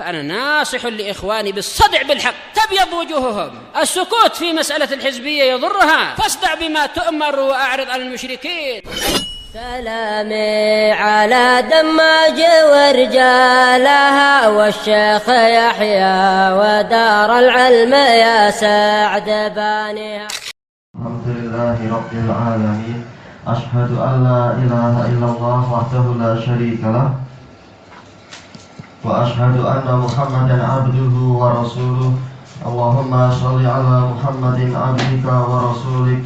فأنا ناصح لإخواني بالصدع بالحق تبيض وجوههم. السكوت في مسألة الحزبية يضرها، فاصدع بما تؤمر وأعرض عن المشركين. سلامي على دماج ورجالها والشيخ يحيى ودار العلم يا سعد بانيها. الحمد لله رب العالمين. أشهد أن لا إله إلا الله وحده لا شريك له وأشهد أن محمدا عبده ورسوله. اللهم صل على محمد عبدك ورسولك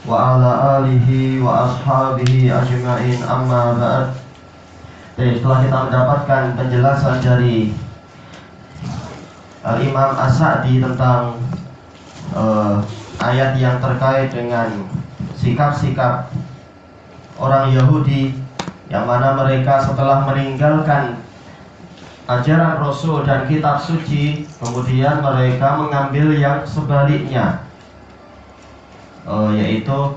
وعلى آله وأصحابه أجمعين. Amma ba'd. Jadi setelah kita mendapatkan penjelasan dari Al-Imam As-Sa'di tentang ayat yang terkait dengan sikap-sikap orang Yahudi yang mana mereka setelah meninggalkan ajaran Rasul dan kitab suci, kemudian mereka mengambil yang sebaliknya, yaitu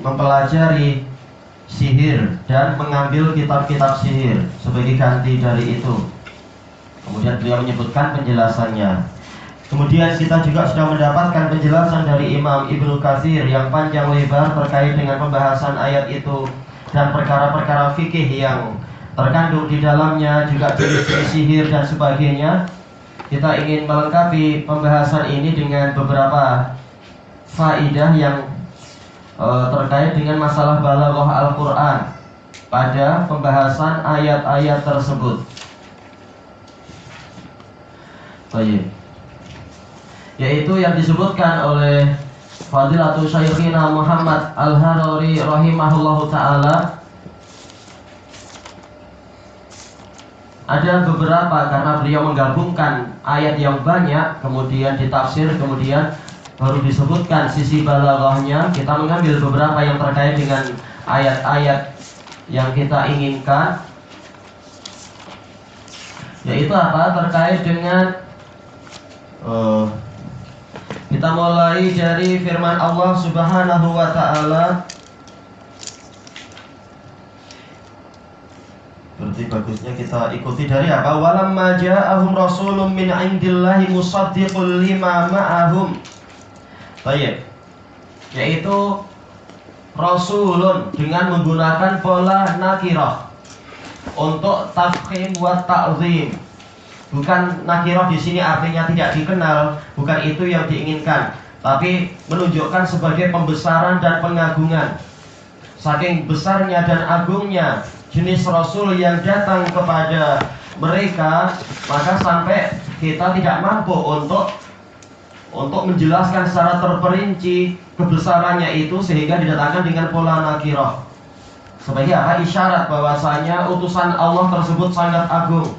mempelajari sihir dan mengambil kitab-kitab sihir sebagai ganti dari itu. Kemudian beliau menyebutkan penjelasannya. Kemudian kita juga sudah mendapatkan penjelasan dari Imam Ibnu Katsir yang panjang lebar terkait dengan pembahasan ayat itu dan perkara-perkara fikih yang terkandung di dalamnya, juga jenis sihir dan sebagainya. Kita ingin melengkapi pembahasan ini dengan beberapa faidah yang terkait dengan masalah balaghah Al-Quran pada pembahasan ayat-ayat tersebut. Baik. Yaitu yang disebutkan oleh Fadilatul Syekhina Muhammad Al-Harari rahimahullahu ta'ala. Ada beberapa, karena beliau menggabungkan ayat yang banyak, kemudian ditafsir, kemudian baru disebutkan sisi balaghahnya. Kita mengambil beberapa yang terkait dengan ayat-ayat yang kita inginkan, yaitu apa? Terkait dengan kita mulai dari firman Allah Subhanahu wa ta'ala. Berarti bagusnya kita ikuti dari apa? Walamma ja'ahum rasulun min 'indillahi musaddiqul lima ma'ahum. Baik. Yaitu rasulun dengan menggunakan pola nakirah untuk tafkhim wa ta'zim. Bukan nakirah di sini artinya tidak dikenal, bukan itu yang diinginkan, tapi menunjukkan sebagai pembesaran dan pengagungan. Saking besarnya dan agungnya jenis Rasul yang datang kepada mereka, maka sampai kita tidak mampu untuk menjelaskan secara terperinci kebesarannya itu, sehingga didatangkan dengan pola nakirah sebagai apa? Isyarat bahwasanya utusan Allah tersebut sangat agung,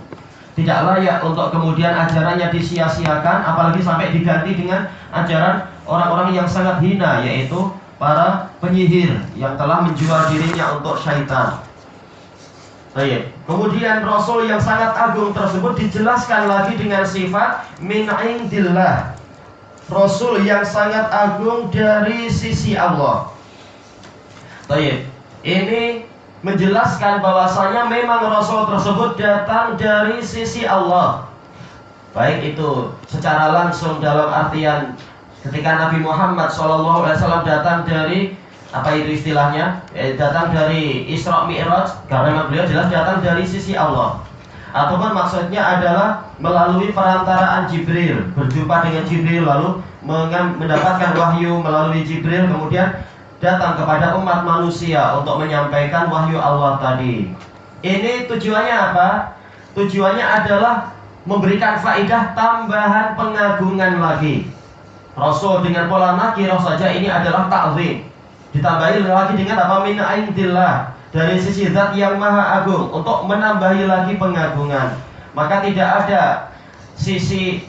tidak layak untuk kemudian ajarannya disia-siakan, apalagi sampai diganti dengan ajaran orang-orang yang sangat hina, yaitu para penyihir yang telah menjual dirinya untuk syaitan. Baik. Kemudian Rasul yang sangat agung tersebut dijelaskan lagi dengan sifat min indillah. Rasul yang sangat agung dari sisi Allah. Baik. Ini menjelaskan bahwasanya memang Rasul tersebut datang dari sisi Allah. Baik itu secara langsung dalam artian ketika Nabi Muhammad SAW datang dari apa itu istilahnya? Datang dari Isra Mi'raj, karena beliau jelas datang dari sisi Allah. Ataupun maksudnya adalah melalui perantaraan Jibril, berjumpa dengan Jibril lalu mendapatkan wahyu melalui Jibril, kemudian datang kepada umat manusia untuk menyampaikan wahyu Allah tadi. Ini tujuannya apa? Tujuannya adalah memberikan faidah tambahan pengagungan lagi. Rasul dengan pola nakirah saja ini adalah ta'zim. Ditambahi lagi dengan apa? Min indillah, dari sisi zat yang maha agung, untuk menambahi lagi pengagungan. Maka tidak ada sisi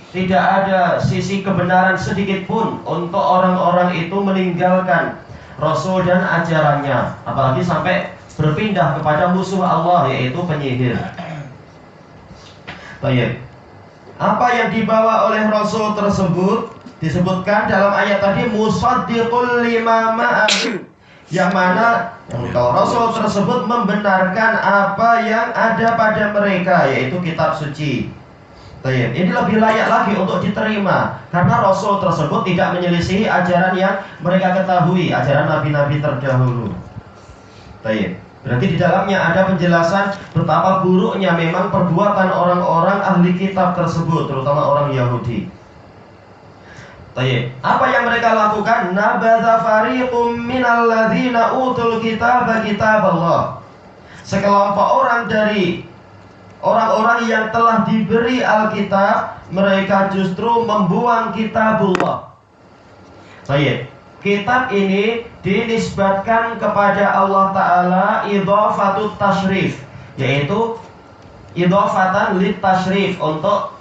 kebenaran sedikit pun untuk orang-orang itu meninggalkan Rasul dan ajarannya, apalagi sampai berpindah kepada musuh Allah, yaitu penyihir. Baik. Apa yang dibawa oleh Rasul tersebut disebutkan dalam ayat tadi musaddiqul lima ma'ahu, yang mana Rasul tersebut membenarkan apa yang ada pada mereka, yaitu kitab suci. Ini lebih layak lagi untuk diterima karena Rasul tersebut tidak menyelisihi ajaran yang mereka ketahui, ajaran nabi-nabi terdahulu. Berarti di dalamnya ada penjelasan betapa buruknya memang perbuatan orang-orang ahli kitab tersebut, terutama orang Yahudi. Apa yang mereka lakukan? Nabadha fariqum minal ladzina utul kitaba kitaballah. Sekelompok orang dari orang-orang yang telah diberi Alkitab, mereka justru membuang kitabullah. Kitab ini dinisbatkan kepada Allah Ta'ala idhafatut tashrif, yaitu idhafatan lit tashrif, untuk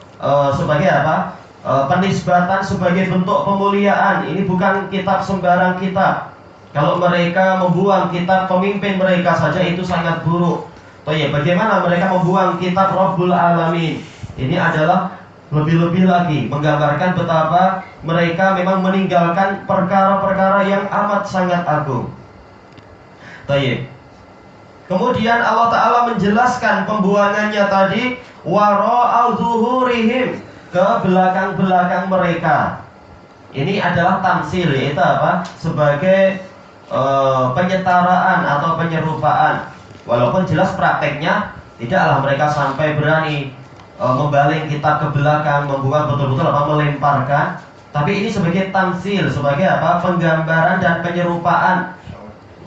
sebagai apa? Penisbatan sebagai bentuk pemuliaan. Ini bukan kitab sembarang kitab. Kalau mereka membuang kitab pemimpin mereka saja itu sangat buruk. Bagaimana mereka membuang kitab Rabbul Alamin? Ini adalah lebih-lebih lagi menggambarkan betapa mereka memang meninggalkan perkara-perkara yang amat sangat agung. Kemudian Allah Ta'ala menjelaskan pembuangannya tadi, wara'au zuhurihim, ke belakang-belakang mereka. Ini adalah tamsil, yaitu apa? Sebagai penyetaraan atau penyerupaan. Walaupun jelas prakteknya tidaklah mereka sampai berani membaling kitab ke belakang, membuat betul-betul apa? Melemparkan. Tapi ini sebagai tamsil, sebagai apa? Penggambaran dan penyerupaan.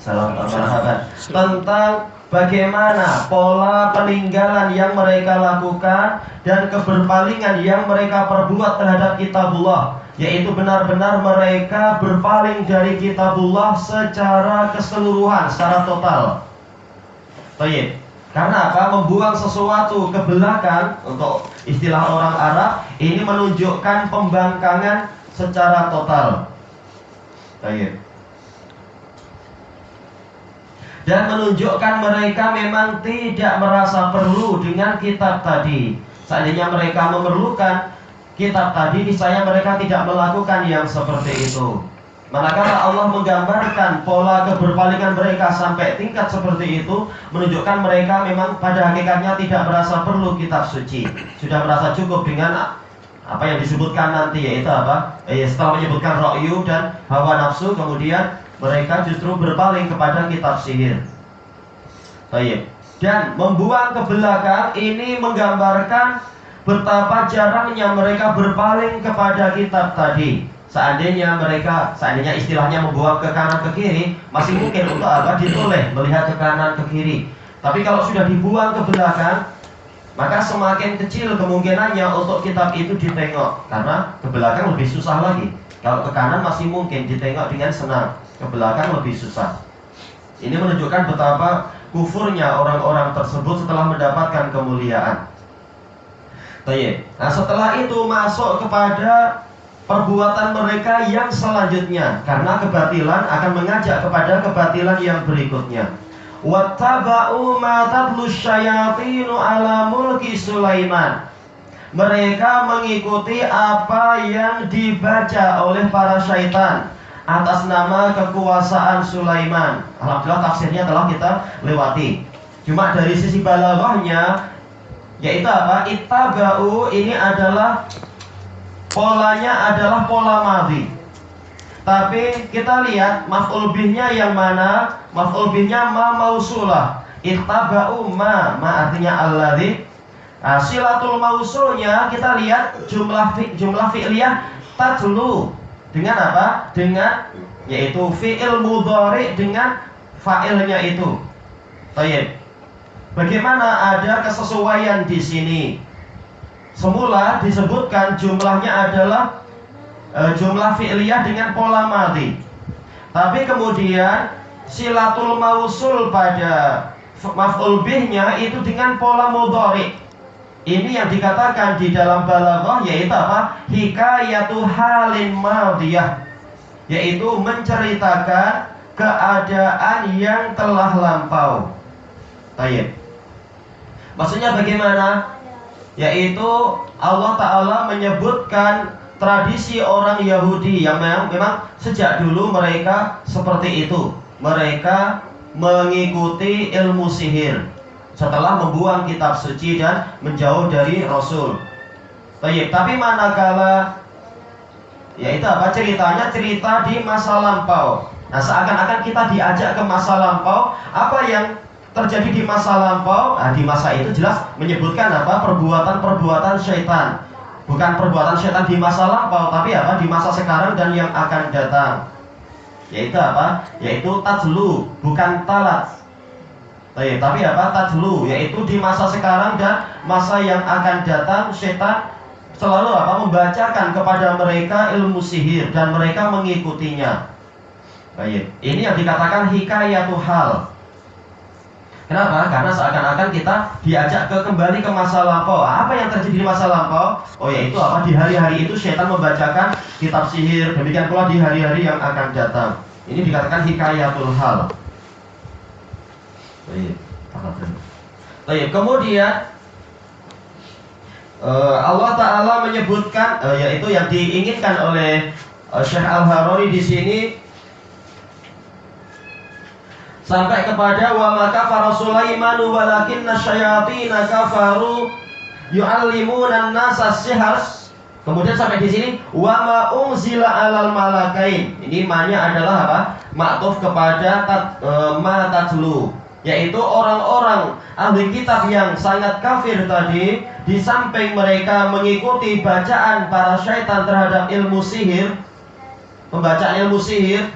Salam marhaban. Tentang bagaimana pola peninggalan yang mereka lakukan dan keberpalingan yang mereka perbuat terhadap kitabullah, yaitu benar-benar mereka berpaling dari kitabullah secara keseluruhan, secara total. Karena apa? Membuang sesuatu ke belakang, untuk istilah orang Arab, ini menunjukkan pembangkangan secara total. Dan menunjukkan mereka memang tidak merasa perlu dengan kitab tadi. Seandainya mereka memerlukan kitab tadi, niscaya mereka tidak melakukan yang seperti itu. Manakala Allah menggambarkan pola keberpalingan mereka sampai tingkat seperti itu, menunjukkan mereka memang pada hakikatnya tidak merasa perlu kitab suci. Sudah merasa cukup dengan apa yang disebutkan nanti, yaitu apa? Setelah menyebutkan ra'yu dan hawa nafsu, kemudian mereka justru berpaling kepada kitab sihir. Dan membuang ke belakang ini menggambarkan betapa jarangnya mereka berpaling kepada kitab tadi. Seandainya istilahnya membuang ke kanan ke kiri, masih mungkin untuk apa? Ditoleh melihat ke kanan ke kiri. Tapi kalau sudah dibuang ke belakang, maka semakin kecil kemungkinannya untuk kitab itu ditengok, karena ke belakang lebih susah lagi. Kalau ke kanan masih mungkin ditengok dengan senang, ke belakang lebih susah. Ini menunjukkan betapa kufurnya orang-orang tersebut setelah mendapatkan kemuliaan. Nah, setelah itu masuk kepada perbuatan mereka yang selanjutnya, karena kebatilan akan mengajak kepada kebatilan yang berikutnya. Wattaba'u ma tatlu syayatinu ala mulki Sulaiman. Mereka mengikuti apa yang dibaca oleh para syaitan atas nama kekuasaan Sulaiman. Alhamdulillah tafsirnya telah kita lewati. Cuma dari sisi balaghahnya, yaitu apa? Ittaba'u ini adalah polanya adalah pola madhi. Tapi kita lihat maf'ul bihnya yang mana? Maf'ul bihnya ma mausulah. Ittaba'u ma artinya alladzi. Silatul mausulnya kita lihat jumlah fi'liyah tatlu. Dengan apa? Dengan yaitu fi'il mudhari dengan fa'ilnya itu. Bagaimana ada kesesuaian di sini? Semula disebutkan jumlahnya adalah jumlah fi'liyah dengan pola madhi. Tapi kemudian silatul mausul pada maf'ul bihnya itu dengan pola mudhari. Ini yang dikatakan di dalam balaghah, yaitu apa? Hikayatu halin madhiyah, yaitu menceritakan keadaan yang telah lampau. Maksudnya bagaimana? Yaitu Allah Ta'ala menyebutkan tradisi orang Yahudi yang memang sejak dulu mereka seperti itu. mereka mengikuti ilmu sihir setelah membuang kitab suci dan menjauh dari Rasul. Baik, tapi manakala yaitu apa ceritanya? Cerita di masa lampau. Nah, seakan-akan kita diajak ke masa lampau. Apa yang terjadi di masa lampau? Nah, di masa itu jelas menyebutkan apa? Perbuatan-perbuatan syaitan. Bukan perbuatan syaitan di masa lampau, tapi apa? Di masa sekarang dan yang akan datang. Yaitu apa? Yaitu tajlu, bukan talat. Tapi apa? Tajlu, yaitu di masa sekarang dan masa yang akan datang syaitan selalu apa? Membacakan kepada mereka ilmu sihir dan mereka mengikutinya. Baik, ini yang dikatakan hikayatul hal. Kenapa? Karena seakan-akan kita diajak kembali ke masa lampau. Apa yang terjadi di masa lampau? Oh, yaitu apa? Di hari-hari itu syaitan membacakan kitab sihir. Demikian pula di hari-hari yang akan datang. Ini dikatakan hikayatul hal. Baik, kemudian Allah Ta'ala menyebutkan yaitu yang diinginkan oleh Syekh Al-Harari di sini sampai kepada wa ma kafara Sulaiman walakinna syayatina kafaru yu'allimuna an-nasa as-sihr. Kemudian sampai di sini wa ma unzila 'alal malakain. Ini maknanya adalah apa? Ma'tuf kepada ma tatlu, yaitu orang-orang ahli kitab yang sangat kafir tadi, di samping mereka mengikuti bacaan para syaitan terhadap ilmu sihir, pembacaan ilmu sihir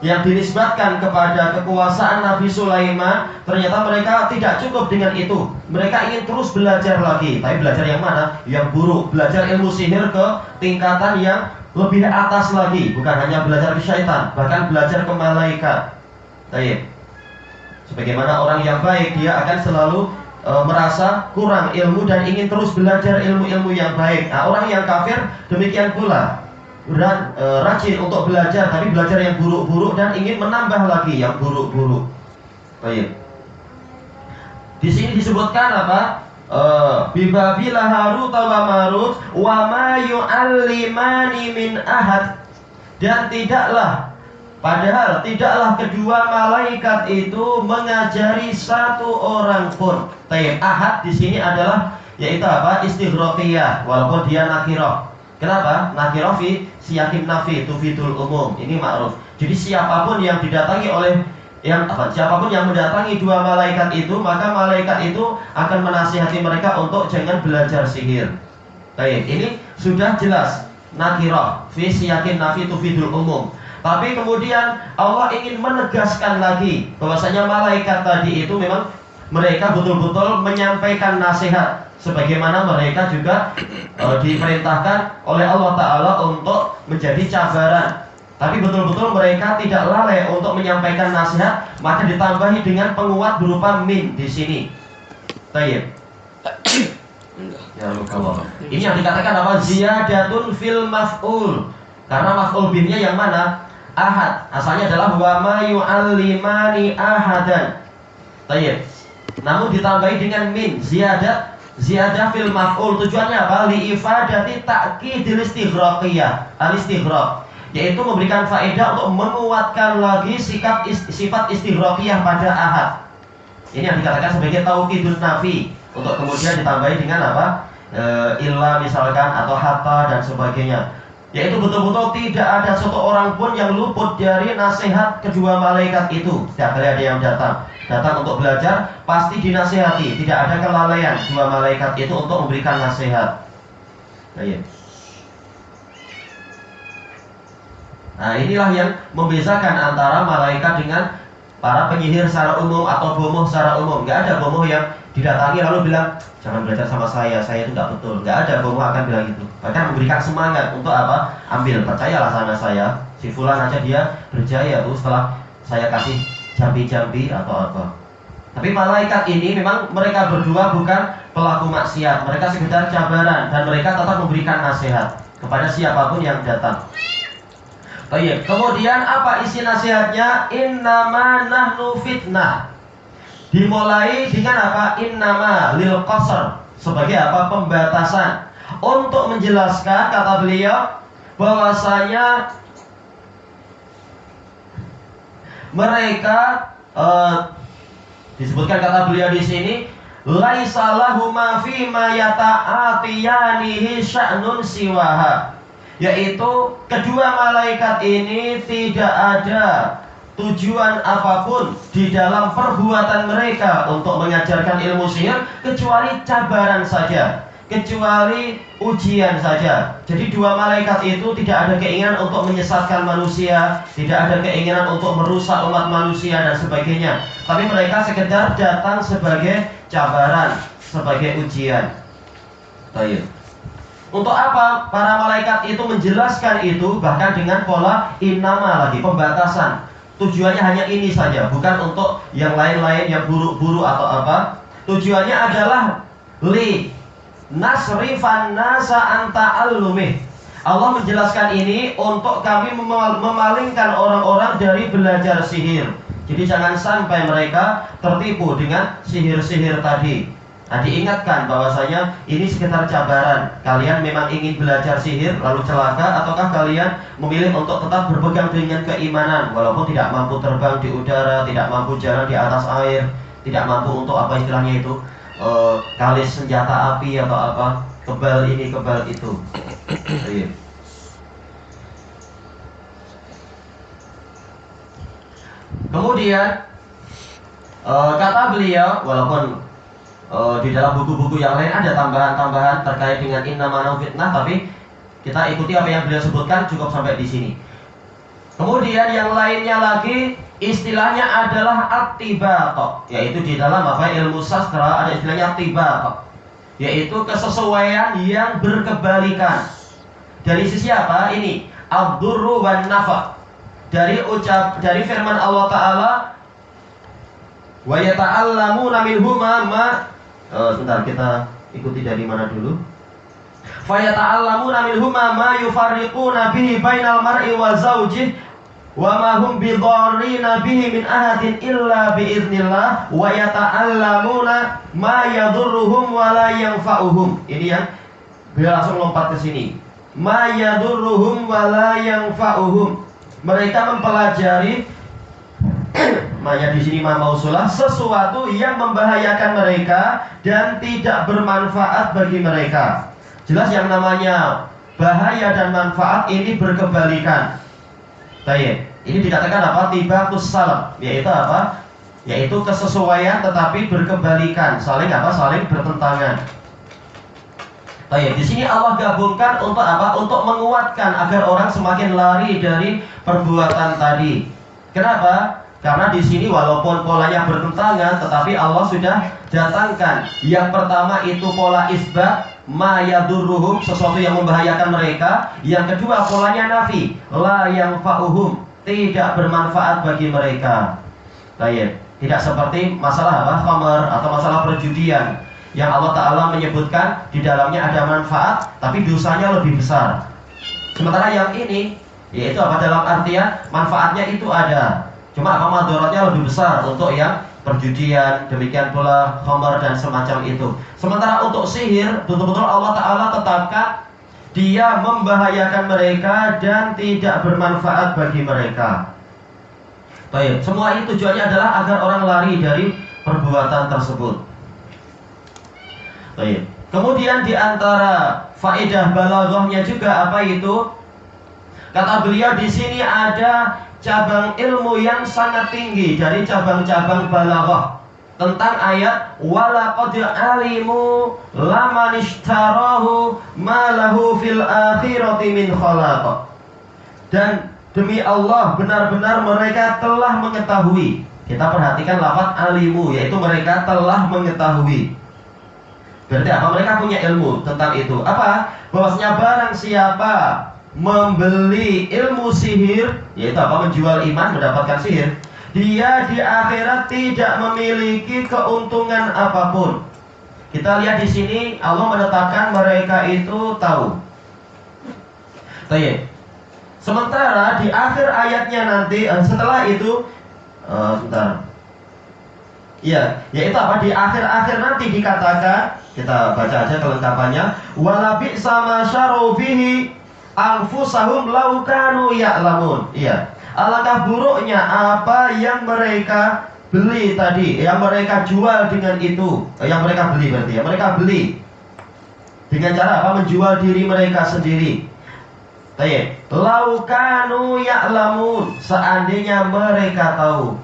yang dinisbatkan kepada kekuasaan Nabi Sulaiman, ternyata mereka tidak cukup dengan itu. Mereka ingin terus belajar lagi. Tapi belajar yang mana? Yang buruk. Belajar ilmu sihir ke tingkatan yang lebih atas lagi. Bukan hanya belajar ke syaitan, bahkan belajar ke malaikat. Baik. Sebagaimana orang yang baik, dia akan selalu merasa kurang ilmu dan ingin terus belajar ilmu-ilmu yang baik. Nah, orang yang kafir demikian pula, rajin untuk belajar, tapi belajar yang buruk-buruk dan ingin menambah lagi yang buruk-buruk. Baik. Di sini disebutkan apa? Bibabila Harut wa Marut wa ma yu'allimani min ahad. Dan tidaklah kedua malaikat itu mengajari satu orang pun. Ahad di sini adalah yaitu apa? Istighraqiyah, walaupun dia nakirah. Kenapa? Nakirah fi siyakin nafi tufidul umum. Ini ma'ruf. Jadi siapapun yang didatangi oleh siapapun yang mendatangi dua malaikat itu, maka malaikat itu akan menasihati mereka untuk jangan belajar sihir. Baik, ini sudah jelas nakirah fi siyakin nafi tufidul umum. Tapi kemudian Allah ingin menegaskan lagi bahwasanya malaikat tadi itu memang mereka betul-betul menyampaikan nasihat, sebagaimana mereka juga diperintahkan oleh Allah Ta'ala untuk menjadi cabaran. Tapi betul-betul mereka tidak lalai untuk menyampaikan nasihat, maka ditambahi dengan penguat berupa min di sini. Tayyib. Ya Allah. Ini yang dikatakan apa? Ziyadatun fil maf'ul. Karena maf'ul binnya yang mana? Ahad. Asalnya adalah wa ma yu'allimani ahadan. Tayyib. Namun ditambahi dengan min, ziyadah fil maf'ul. Tujuannya apa? Li ifadati ta'kidil istighraqiyah. Al-istighraq, yaitu memberikan faedah untuk menguatkan lagi sifat istighraqiyah pada ahad. Ini yang dikatakan sebagai taukidun nafi, untuk kemudian ditambahi dengan apa? Illa misalkan, atau hatta dan sebagainya. Yaitu betul-betul tidak ada satu orang pun yang luput dari nasihat kedua malaikat itu. Setiap kali ada yang datang untuk belajar, pasti dinasihati. Tidak ada kelalaian dua malaikat itu untuk memberikan nasihat. Nah, inilah yang membedakan antara malaikat dengan para penyihir secara umum atau bomoh secara umum. Nggak ada bomoh yang didatangi lalu bilang jangan belajar sama saya itu nggak betul. Nggak ada bomoh akan bilang itu. Bahkan memberikan semangat untuk apa? Ambil, percayalah sama saya. Si fulan aja dia berjaya tuh setelah saya kasih jambi-jambi atau apa. Tapi malaikat ini memang mereka berdua bukan pelaku maksiat. Mereka sekedar cabaran dan mereka tetap memberikan nasihat kepada siapapun yang datang. Baik, kemudian apa isi nasihatnya? Innama nahnu fitnah. Dimulai dengan apa? Innama lil qasr, sebagai apa? Pembatasan. Untuk menjelaskan, kata beliau, bahwasanya Mereka disebutkan kata beliau di sini, laisa lahu ma fi ma yata'atiyanihi sya'nun siwaha. Yaitu kedua malaikat ini tidak ada tujuan apapun di dalam perbuatan mereka untuk mengajarkan ilmu sihir kecuali cabaran saja, kecuali ujian saja. Jadi dua malaikat itu tidak ada keinginan untuk menyesatkan manusia, tidak ada keinginan untuk merusak umat manusia dan sebagainya. Tapi mereka sekedar datang sebagai cabaran, sebagai ujian. Baik. Untuk apa para malaikat itu menjelaskan itu, bahkan dengan pola innama lagi, pembatasan. Tujuannya hanya ini saja, bukan untuk yang lain-lain yang buruk-buruk atau apa. Tujuannya adalah li nasrifan nasa anta alumih. Allah menjelaskan ini untuk kami memalingkan orang-orang dari belajar sihir. Jadi jangan sampai mereka tertipu dengan sihir-sihir tadi. Nah, diingatkan bahwasanya ini sekitar cabaran. Kalian memang ingin belajar sihir lalu celaka, ataukah kalian memilih untuk tetap berpegang dengan keimanan walaupun tidak mampu terbang di udara, tidak mampu jalan di atas air, tidak mampu untuk apa istilahnya itu, kalis senjata api atau apa, kebal ini kebal itu. Kemudian kata beliau, walaupun di dalam buku-buku yang lain ada tambahan-tambahan terkait dengan innama fitnah, tapi kita ikuti apa yang beliau sebutkan, cukup sampai di sini. Kemudian yang lainnya lagi istilahnya adalah at-tibaqa, yaitu di dalam apa ilmu sastra ada istilahnya tibaqa, yaitu kesesuaian yang berkebalikan. Dari sisi apa? Ini ad-durru wan nafa. Dari firman Allah Ta'ala, wa yata'allamuna minhuma ma sebentar, kita ikuti dari mana dulu. Fa yata'allamuna minhuma ma yufarriquna bihi bainal mar'i wa zawjihi wa ma hum bidarrina bihi min ahadin illa biiznillah wa yata'allamuna ma yadurruhum wa la yanfa'uhum. Ini yang beliau langsung lompat ke sini. Ma yadurruhum wa la yanfa'uhum. Mereka mempelajari Maya di sini mausulah, sesuatu yang membahayakan mereka dan tidak bermanfaat bagi mereka. Jelas yang namanya bahaya dan manfaat ini berkebalikan. Baik, ini dikatakan apa? Tibatus salam, yaitu apa? Yaitu kesesuaian tetapi berkebalikan, saling apa? Saling bertentangan. Baik, di sini Allah gabungkan untuk apa? Untuk menguatkan agar orang semakin lari dari perbuatan tadi. Kenapa? Karena di sini walaupun polanya bertentangan, tetapi Allah sudah datangkan. Yang pertama itu pola isbat, ma yadurruhum, sesuatu yang membahayakan mereka. Yang kedua polanya nafi, la yanfa'uhum, tidak bermanfaat bagi mereka. Baik, tidak seperti masalah apa? Khamar atau masalah perjudian yang Allah Ta'ala menyebutkan di dalamnya ada manfaat, tapi dosanya lebih besar. Sementara yang ini, yaitu apa? Dalam artian manfaatnya itu ada, cuma apa madaratnya lebih besar untuk yang perjudian, demikian pula khamar dan semacam itu. Sementara untuk sihir, betul-betul Allah Ta'ala tetapkan dia membahayakan mereka dan tidak bermanfaat bagi mereka. Baik, semua ini tujuannya adalah agar orang lari dari perbuatan tersebut. Baik. Kemudian di antara faedah balaghahnya juga apa itu? Kata beliau di sini ada cabang ilmu yang sangat tinggi dari cabang-cabang balaghah tentang ayat walaqad alimu laman ishtarahu ma lahu fil akhirati min khalaq. Dan demi Allah benar-benar mereka telah mengetahui. Kita perhatikan lafaz alimu, yaitu mereka telah mengetahui. Berarti apa? Mereka punya ilmu tentang itu. Apa? Bahwasanya barang siapa membeli ilmu sihir, yaitu apa? Menjual iman, mendapatkan sihir, dia di akhirat tidak memiliki keuntungan apapun. Kita lihat di sini Allah menetapkan mereka itu tahu. Baik. Sementara di akhir ayatnya nanti setelah itu sebentar. Iya, yaitu apa? Di akhir-akhir nanti dikatakan, kita baca aja kelengkapannya. Wala bi'sa ma syaru bihi anfusahum law kanu ya'lamun. Iya. Alangkah buruknya apa yang mereka beli tadi, yang mereka jual dengan itu, yang mereka beli berarti ya, mereka beli dengan cara apa? Menjual diri mereka sendiri. Baik, laukanu ya'lamun, seandainya mereka tahu.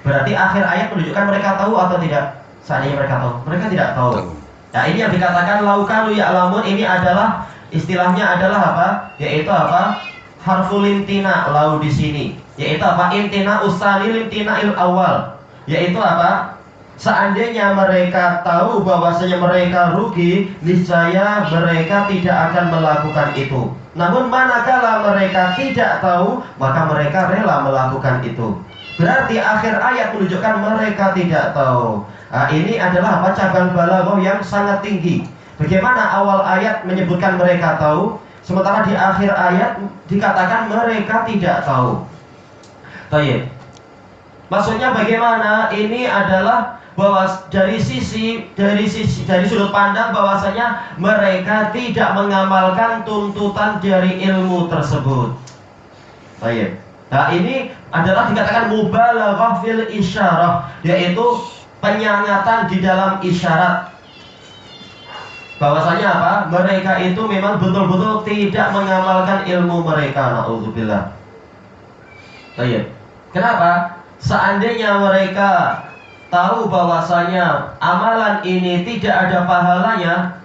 Berarti akhir ayat menunjukkan mereka tahu atau tidak? Seandainya mereka tahu, mereka tidak tahu. Nah, ini yang dikatakan laukanu ya'lamun, ini adalah istilahnya adalah apa? Yaitu apa? Harful imtina lau di sini, yaitu apa? Imtina usani limtina il awal, yaitu apa? Seandainya mereka tahu bahwasanya mereka rugi, niscaya mereka tidak akan melakukan itu. Namun manakala mereka tidak tahu, maka mereka rela melakukan itu. Berarti akhir ayat menunjukkan mereka tidak tahu. Nah, ini adalah apa? Cabang balaghah yang sangat tinggi. Bagaimana awal ayat menyebutkan mereka tahu, sementara di akhir ayat dikatakan mereka tidak tahu. Baik. Maksudnya bagaimana? Ini adalah bahwa dari sudut pandang bahwasanya mereka tidak mengamalkan tuntutan dari ilmu tersebut. Baik. Nah, ini adalah dikatakan mubalaghah fil isyarah, yaitu penyangatan di dalam isyarat. Bahwasanya apa? Mereka itu memang betul-betul tidak mengamalkan ilmu mereka. Na'udzubillah. Baik. Kenapa? Seandainya mereka tahu bahwasanya amalan ini tidak ada pahalanya,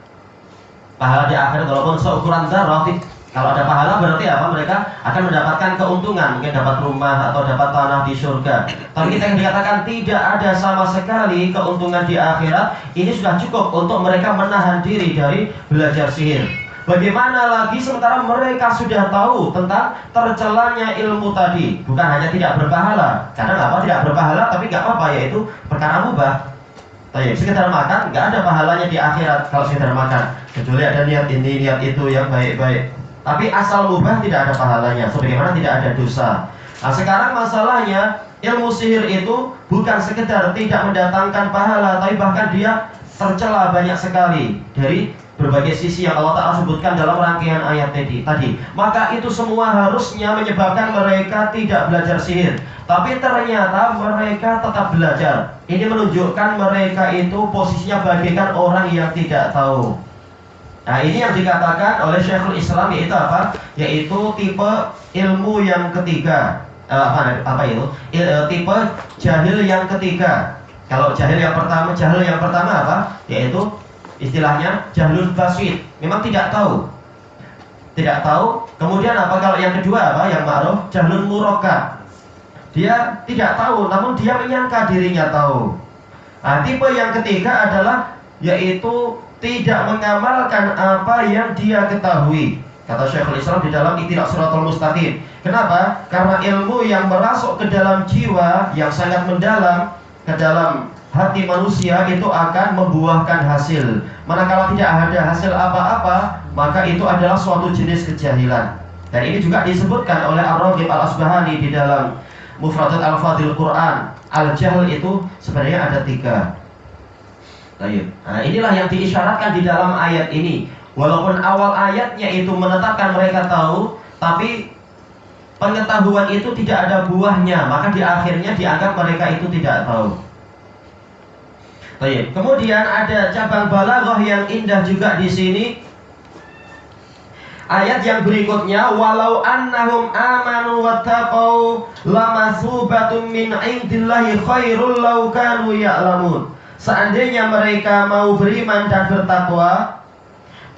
pahala di akhirat walaupun seukuran zarah, kalau ada pahala berarti apa? Mereka akan mendapatkan keuntungan, mungkin dapat rumah atau dapat tanah di surga. Tapi kita yang dikatakan tidak ada sama sekali keuntungan di akhirat, ini sudah cukup untuk mereka menahan diri dari belajar sihir. Bagaimana lagi sementara mereka sudah tahu tentang tercelanya ilmu tadi? Bukan hanya tidak berpahala, karena apa? Tidak berpahala tapi nggak apa-apa, yaitu perkara mubah. Sekedar makan nggak ada pahalanya di akhirat kalau sekedar makan, kecuali ada niat ini niat itu yang baik-baik. Tapi asal mubah tidak ada pahalanya, sebagaimana tidak ada dosa. Nah, sekarang masalahnya ilmu sihir itu bukan sekedar tidak mendatangkan pahala, tapi bahkan dia tercela banyak sekali dari berbagai sisi yang Allah Ta'ala sebutkan dalam rangkaian ayat tadi. Maka itu semua harusnya menyebabkan mereka tidak belajar sihir, tapi ternyata mereka tetap belajar. Ini menunjukkan mereka itu posisinya bagaikan orang yang tidak tahu. Nah, ini yang dikatakan oleh Syekhul Islam, yaitu apa? Yaitu tipe ilmu yang ketiga. Tipe jahil yang ketiga. Kalau jahil yang pertama apa? Yaitu istilahnya jahlul basit, memang tidak tahu. Tidak tahu. Kemudian apa? Kalau yang kedua apa? Yang ma'ruf jahlul murakkab. Dia tidak tahu, namun dia menyangka dirinya tahu. Nah, tipe yang ketiga adalah yaitu tidak mengamalkan apa yang dia ketahui. Kata Syekhul Islam di dalam Iqtidah Shiratal Mustaqim. Kenapa? Karena ilmu yang merasuk ke dalam jiwa, yang sangat mendalam ke dalam hati manusia, itu akan membuahkan hasil. Manakala tidak ada hasil apa-apa, maka itu adalah suatu jenis kejahilan. Dan ini juga disebutkan oleh Ar-Raghib Al-Asbahani di dalam Mufradat Al-Fadil Quran. Al-Jahl itu sebenarnya ada 3. Nah, inilah yang diisyaratkan di dalam ayat ini. Walaupun awal ayatnya itu menetapkan mereka tahu, tapi pengetahuan itu tidak ada buahnya, maka di akhirnya dianggap mereka itu tidak tahu. Kemudian ada cabang balaghah yang indah juga di sini. Ayat yang berikutnya, walau annahum amanu wattaqau lamathubatun min indillahi khairul law kanu ya'lamun. Seandainya mereka mau beriman dan bertakwa,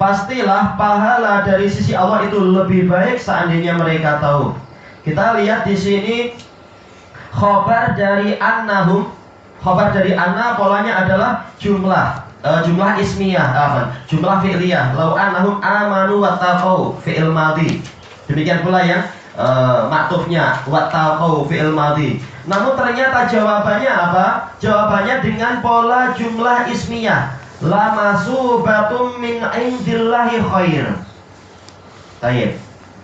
pastilah pahala dari sisi Allah itu lebih baik seandainya mereka tahu. Kita lihat di sini khobar dari annahum. Khobar dari anna polanya adalah jumlah ismiyah, jumlah fi'liyah. Lau annahum amanu wattaqau fi'il madhi. Demikian pula yang maktufnya wattaqau fi'il madhi. Namun ternyata jawabannya apa? Jawabannya dengan pola jumlah ismiyah. La masubatum min indillahi khair.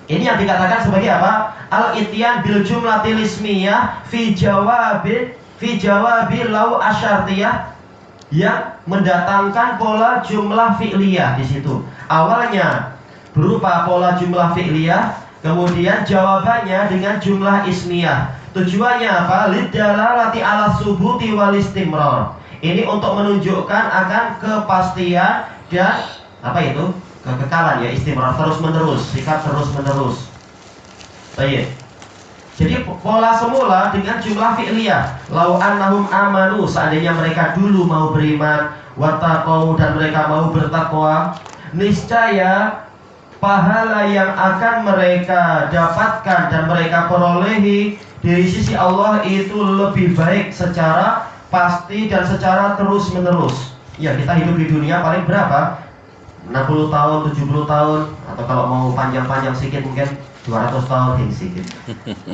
Ini yang dikatakan sebagai apa? Al-ityan bil jumlatil ismiyah fi jawabi lau asyartiyah, yang mendatangkan pola jumlah fi'liyah di situ. Awalnya berupa pola jumlah fi'liyah, Kemudian jawabannya dengan jumlah ismiyah. Tujuannya apa? Lidalalati ala subuti wal istimrar. Ini untuk menunjukkan akan kepastian dan apa itu? Kekekalan ya, istimrar, terus menerus, sikap terus menerus. Baik. Jadi pola semula dengan jumlah fi'liyah. Lau annahum amanu, seandainya mereka dulu mau beriman, wattaqau, dan mereka mau bertakwa, niscaya pahala yang akan mereka dapatkan dan mereka perolehi dari sisi Allah itu lebih baik secara pasti dan secara terus menerus. Ya, kita hidup di dunia paling berapa? 60 tahun, 70 tahun, atau kalau mau panjang-panjang sedikit mungkin 200 tahun, sedikit.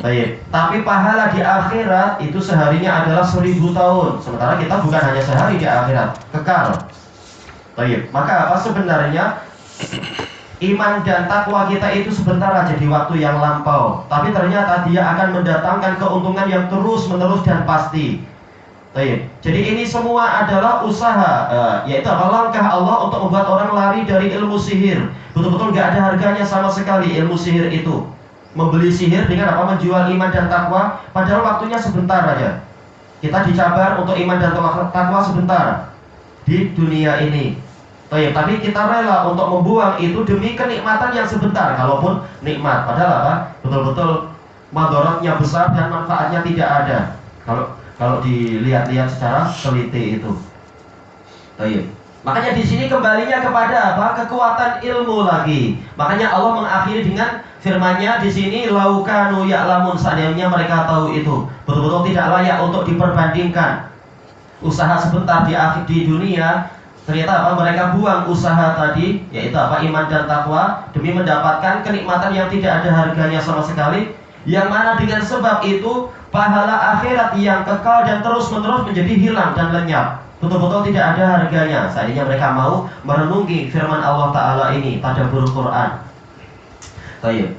Baik. Tapi pahala di akhirat itu seharinya adalah 1000 tahun. Sementara kita bukan hanya sehari di akhirat, kekal. Baik. Maka apa sebenarnya iman dan takwa kita itu sebentar aja di waktu yang lampau, tapi ternyata dia akan mendatangkan keuntungan yang terus menerus dan pasti. Baik. Jadi ini semua adalah usaha, yaitu apa? Langkah Allah untuk membuat orang lari dari ilmu sihir. Betul-betul gak ada harganya sama sekali ilmu sihir itu. Membeli sihir dengan apa? Menjual iman dan takwa, padahal waktunya sebentar aja. Kita dicabar untuk iman dan takwa sebentar di dunia ini. Baik, tapi kita rela untuk membuang itu demi kenikmatan yang sebentar, kalaupun nikmat. Padahal apa? Betul-betul madharatnya besar dan manfaatnya tidak ada. Kalau dilihat-lihat secara teliti itu. Baik. Makanya di sini kembalinya kepada apa? Kekuatan ilmu lagi. Makanya Allah mengakhiri dengan firman-Nya di sini, laukanu ya'lamun, seandainya mereka tahu itu. Betul-betul tidak layak untuk diperbandingkan. Usaha sebentar di dunia, ternyata apa? Mereka buang usaha tadi, yaitu apa? Iman dan takwa, demi mendapatkan kenikmatan yang tidak ada harganya sama sekali, yang mana dengan sebab itu pahala akhirat yang kekal dan terus-menerus menjadi hilang dan lenyap. Betul-betul tidak ada harganya. Seandainya mereka mau merenungi firman Allah Ta'ala ini, tadabbur Quran. Baik.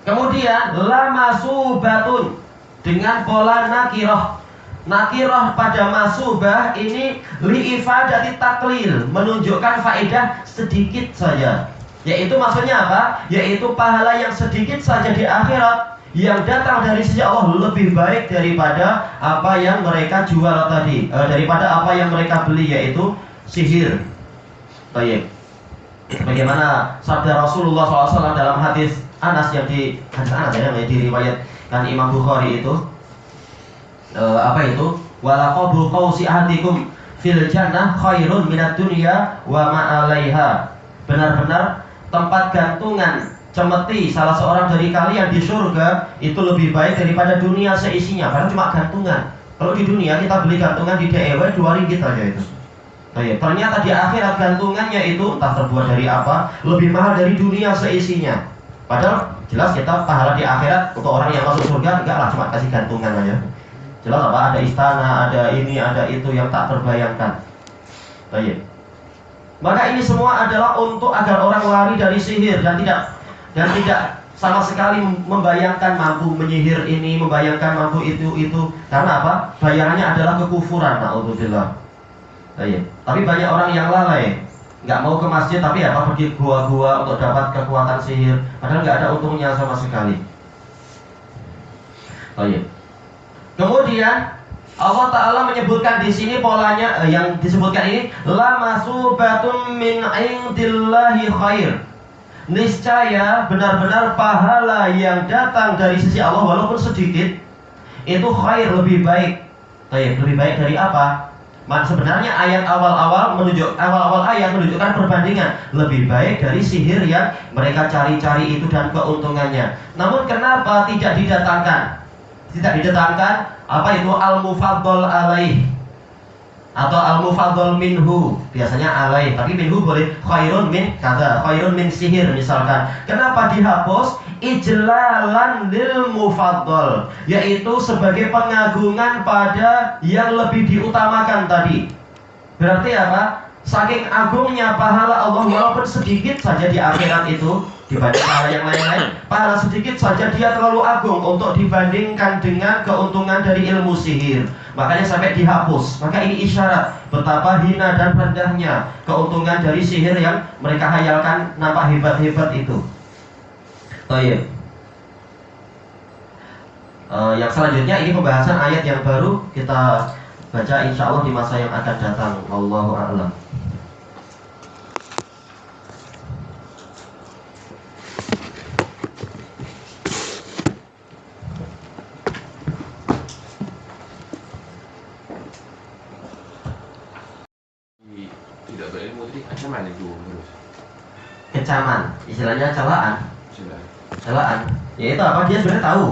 Kemudian lamasubatun dengan pola nakirah. Nakirah pada masubah ini liifadati taklil, menunjukkan faedah sedikit saja. Yaitu maksudnya apa? Yaitu pahala yang sedikit saja di akhirat yang datang dari sisi Allah lebih baik daripada apa yang mereka jual tadi, daripada apa yang mereka beli, yaitu sihir. Baik. Bagaimana sabda Rasulullah SAW dalam hadis Anas yang diriwayatkan Imam Bukhari itu, apa itu? Walaqabu qausi ahadikum fil jannah khairun minad dunya wa ma 'alaiha. Benar-benar tempat gantungan cemeti salah seorang dari kalian di surga itu lebih baik daripada dunia seisinya. Karena cuma gantungan. Kalau di dunia kita beli gantungan di DIY 2 ringgit aja itu. Ternyata di akhirat gantungannya itu entah terbuat dari apa, lebih mahal dari dunia seisinya. Padahal jelas kita pahala di akhirat untuk orang yang masuk surga enggak lah cuma kasih gantungan aja. Jelas apa? Ada istana, ada ini, ada itu yang tak terbayangkan. Baik. Maka ini semua adalah untuk agar orang lari dari sihir dan tidak sama sekali membayangkan mampu menyihir ini, membayangkan mampu itu. Karena apa? Bayangannya adalah kekufuran. Na'udzubillah. Baik. Tapi banyak orang yang lalai, nggak mau ke masjid tapi apa? Pergi gua-gua untuk dapat kekuatan sihir. Padahal nggak ada untungnya sama sekali. Baik. Kemudian Allah Ta'ala menyebutkan di sini polanya, yang disebutkan ini lamasubatun min indillahi khair. Niscaya benar-benar pahala yang datang dari sisi Allah walaupun sedikit itu khair, lebih baik. Lebih baik dari apa? Sebenarnya ayat awal-awal ayat menunjukkan perbandingan, lebih baik dari sihir yang mereka cari-cari itu dan keuntungannya. Namun kenapa tidak didatangkan? Tidak didatangkan apa itu al-mufaddal alaih atau al-mufaddal minhu, biasanya alaih, tapi minhu boleh khairun min kata, khairun min sihir misalkan. Kenapa dihapus? Ijlalan lil mufaddal, yaitu sebagai pengagungan pada yang lebih diutamakan tadi. Berarti apa? Saking agungnya pahala Allah walaupun sedikit saja di akhirat itu dibanding pahala yang lain-lain, pahala sedikit saja dia terlalu agung untuk dibandingkan dengan keuntungan dari ilmu sihir. Makanya sampai dihapus. Maka ini isyarat betapa hina dan rendahnya keuntungan dari sihir yang mereka hayalkan nampak hebat-hebat itu. Baik. Yang selanjutnya ini pembahasan ayat yang baru kita baca insya Allah di masa yang akan datang. Wallahu a'lam. Tidak berilmu tadi ancaman itu terus. Kecaman, istilahnya celaan. Sudah. Celaan, yaitu apa? Dia sebenarnya tahu.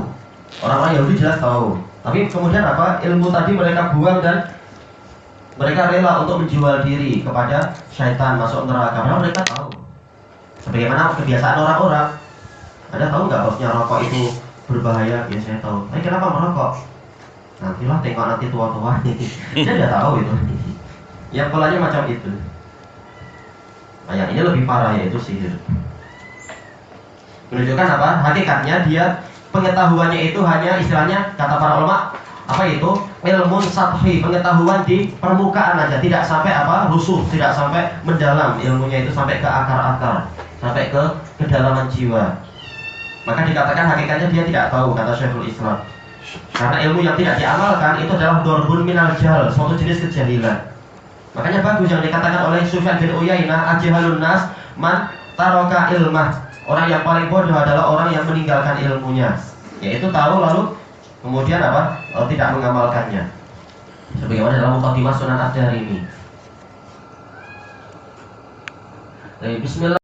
Orang-orang Yahudi jelas tahu. Tapi kemudian apa? Ilmu tadi mereka buang dan mereka rela untuk menjual diri kepada syaitan masuk neraka. Padahal mereka tahu. Sebagaimana kebiasaan orang-orang. Ada tahu nggak bahwasanya rokok itu berbahaya? Ya saya tahu. Tapi kenapa merokok? Nantilah tengok nanti tua-tua. Dia tidak tahu itu. Ya polanya macam itu. Nah, yang ini lebih parah yaitu sihir. Menunjukkan apa? Hakikatnya dia pengetahuannya itu hanya istilahnya kata para ulama apa itu ilmu sathi, pengetahuan di permukaan aja, tidak sampai apa rusuh, tidak sampai mendalam ilmunya itu sampai ke akar-akar, sampai ke kedalaman jiwa. Maka dikatakan hakikatnya dia tidak tahu, kata Syekhul Islam. Karena ilmu yang tidak diamalkan itu adalah dorbun minal jahal, suatu jenis kejahilan. Makanya bagus yang dikatakan oleh Sufyan bin Uyainah, ajhalun nas man taraka ilmah. Orang yang paling bodoh adalah orang yang meninggalkan ilmunya, yaitu tahu lalu kemudian apa? Tidak mengamalkannya. Sebagaimana dalam Muqaddimah Sunan Ad-Darimi. Bismillah.